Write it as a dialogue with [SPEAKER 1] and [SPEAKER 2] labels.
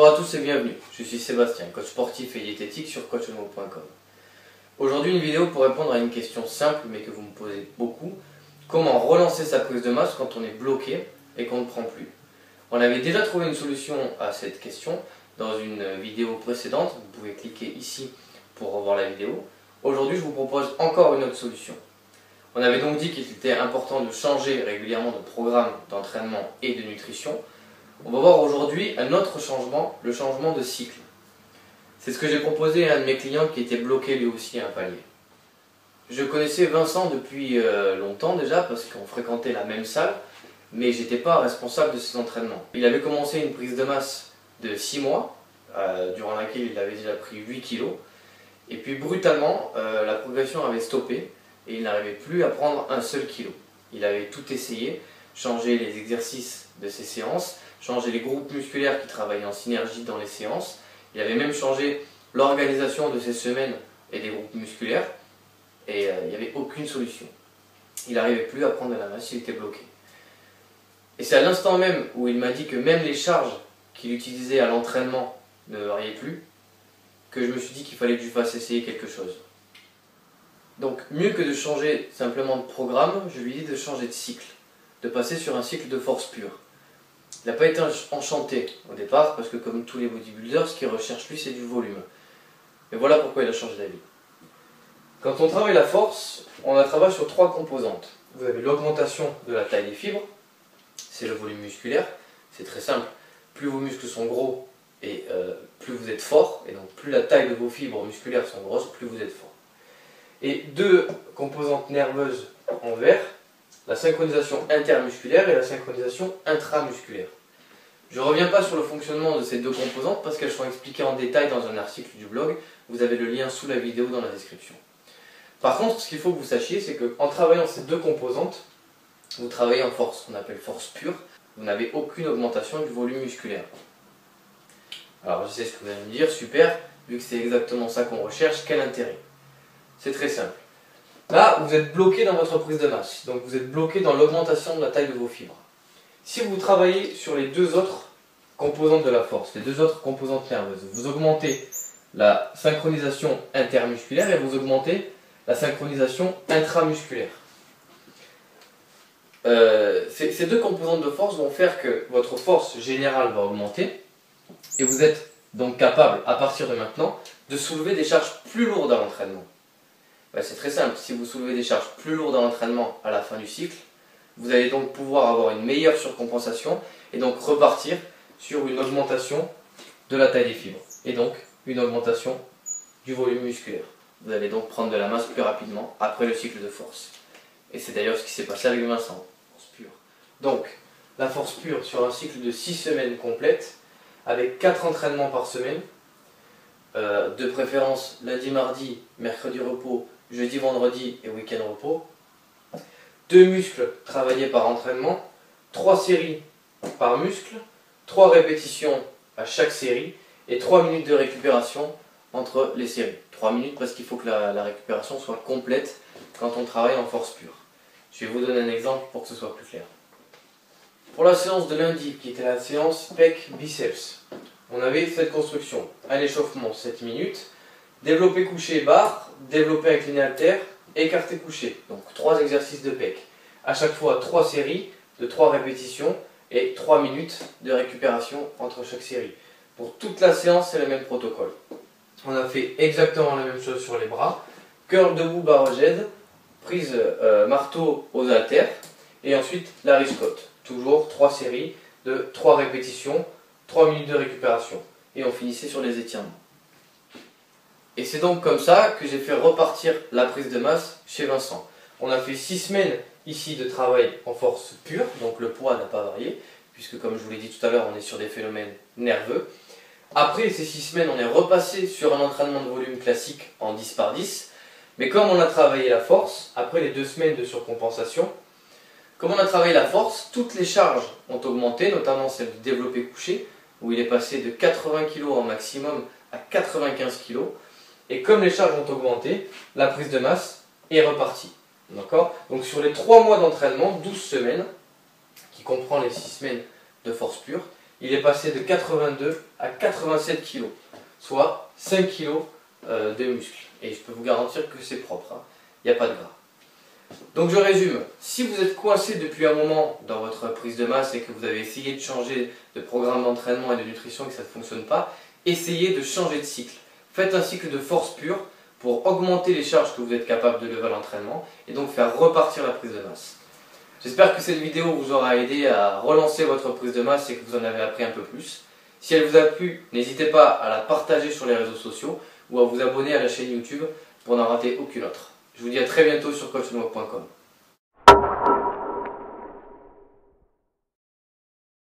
[SPEAKER 1] Bonjour à tous et bienvenue, je suis Sébastien, coach sportif et diététique sur coachmo.com. Aujourd'hui une vidéo pour répondre à une question simple mais que vous me posez beaucoup. Comment relancer sa prise de masse quand on est bloqué et qu'on ne prend plus? On avait déjà trouvé une solution à cette question dans une vidéo précédente, vous pouvez cliquer ici pour revoir la vidéo. Aujourd'hui je vous propose encore une autre solution. On avait donc dit qu'il était important de changer régulièrement de programme d'entraînement et de nutrition. On va voir aujourd'hui un autre changement, le changement de cycle. C'est ce que j'ai proposé à un de mes clients qui était bloqué lui aussi à un palier. Je connaissais Vincent depuis longtemps déjà parce qu'on fréquentait la même salle, mais j'étais pas responsable de ses entraînements. Il avait commencé une prise de masse de 6 mois, durant laquelle il avait déjà pris 8 kilos, et puis brutalement la progression avait stoppé et il n'arrivait plus à prendre un seul kilo. Il avait tout essayé, changer les exercices de ses séances, changer les groupes musculaires qui travaillaient en synergie dans les séances. Il avait même changé l'organisation de ses semaines et des groupes musculaires et il n'y avait aucune solution. Il n'arrivait plus à prendre de la masse, il était bloqué. Et c'est à l'instant même où il m'a dit que même les charges qu'il utilisait à l'entraînement ne variaient plus, que je me suis dit qu'il fallait que je fasse essayer quelque chose. Donc mieux que de changer simplement de programme, je lui ai dit de changer de cycle, de passer sur un cycle de force pure. Il n'a pas été enchanté au départ, parce que comme tous les bodybuilders, ce qu'il recherche lui c'est du volume. Mais voilà pourquoi il a changé d'avis. Quand on travaille la force, on la travaille sur 3 composantes. Vous avez l'augmentation de la taille des fibres, c'est le volume musculaire, c'est très simple. Plus vos muscles sont gros et plus vous êtes fort, et donc plus la taille de vos fibres musculaires sont grosses, plus vous êtes fort. Et 2 composantes nerveuses en vert, la synchronisation intermusculaire et la synchronisation intramusculaire. Je ne reviens pas sur le fonctionnement de ces 2 composantes parce qu'elles sont expliquées en détail dans un article du blog. Vous avez le lien sous la vidéo dans la description. Par contre, ce qu'il faut que vous sachiez, c'est qu'en travaillant ces 2 composantes, vous travaillez en force, qu'on appelle force pure. Vous n'avez aucune augmentation du volume musculaire. Alors je sais ce que vous allez me dire, super, vu que c'est exactement ça qu'on recherche, quel intérêt? C'est très simple. Là, vous êtes bloqué dans votre prise de masse, donc vous êtes bloqué dans l'augmentation de la taille de vos fibres. Si vous travaillez sur les 2 autres composantes de la force, les 2 autres composantes nerveuses, vous augmentez la synchronisation intermusculaire et vous augmentez la synchronisation intramusculaire. Ces 2 composantes de force vont faire que votre force générale va augmenter et vous êtes donc capable, à partir de maintenant, de soulever des charges plus lourdes à l'entraînement. C'est très simple, si vous soulevez des charges plus lourdes à l'entraînement à la fin du cycle, vous allez donc pouvoir avoir une meilleure surcompensation et donc repartir sur une augmentation de la taille des fibres et donc une augmentation du volume musculaire. Vous allez donc prendre de la masse plus rapidement après le cycle de force. Et c'est d'ailleurs ce qui s'est passé avec Vincent, force pure. Donc, la force pure sur un cycle de 6 semaines complètes, avec 4 entraînements par semaine, de préférence lundi, mardi, mercredi repos, jeudi, vendredi et week-end repos. 2 muscles travaillés par entraînement, 3 séries par muscle, 3 répétitions à chaque série et 3 minutes de récupération entre les séries. 3 minutes parce qu'il faut que la récupération soit complète quand on travaille en force pure. Je vais vous donner un exemple pour que ce soit plus clair. Pour la séance de lundi, qui était la séance pec biceps, on avait cette construction. Un échauffement 7 minutes, développé couché barre, développé incliné haltère, écarté couché. Donc 3 exercices de pec. À chaque fois 3 séries de 3 répétitions et 3 minutes de récupération entre chaque série. Pour toute la séance, c'est le même protocole. On a fait exactement la même chose sur les bras. Curl debout, barre Z, prise marteau aux haltères et ensuite la riscotte. Toujours 3 séries de 3 répétitions, 3 minutes de récupération. Et on finissait sur les étirements. Et c'est donc comme ça que j'ai fait repartir la prise de masse chez Vincent. On a fait 6 semaines ici de travail en force pure, donc le poids n'a pas varié, puisque comme je vous l'ai dit tout à l'heure, on est sur des phénomènes nerveux. Après ces 6 semaines, on est repassé sur un entraînement de volume classique en 10 par 10. Mais comme on a travaillé la force, après les 2 semaines de surcompensation, comme on a travaillé la force, toutes les charges ont augmenté, notamment celle du développé couché, où il est passé de 80 kg en maximum à 95 kg. Et comme les charges ont augmenté, la prise de masse est repartie. D'accord ? Donc sur les 3 mois d'entraînement, 12 semaines, qui comprend les 6 semaines de force pure, il est passé de 82 à 87 kg, soit 5 kg de muscles. Et je peux vous garantir que c'est propre, hein. Il n'y a pas de gras. Donc je résume, si vous êtes coincé depuis un moment dans votre prise de masse et que vous avez essayé de changer de programme d'entraînement et de nutrition et que ça ne fonctionne pas, essayez de changer de cycle. Faites un cycle de force pure pour augmenter les charges que vous êtes capable de lever à l'entraînement et donc faire repartir la prise de masse. J'espère que cette vidéo vous aura aidé à relancer votre prise de masse et que vous en avez appris un peu plus. Si elle vous a plu, n'hésitez pas à la partager sur les réseaux sociaux ou à vous abonner à la chaîne YouTube pour n'en rater aucune autre. Je vous dis à très bientôt sur coachnoir.com.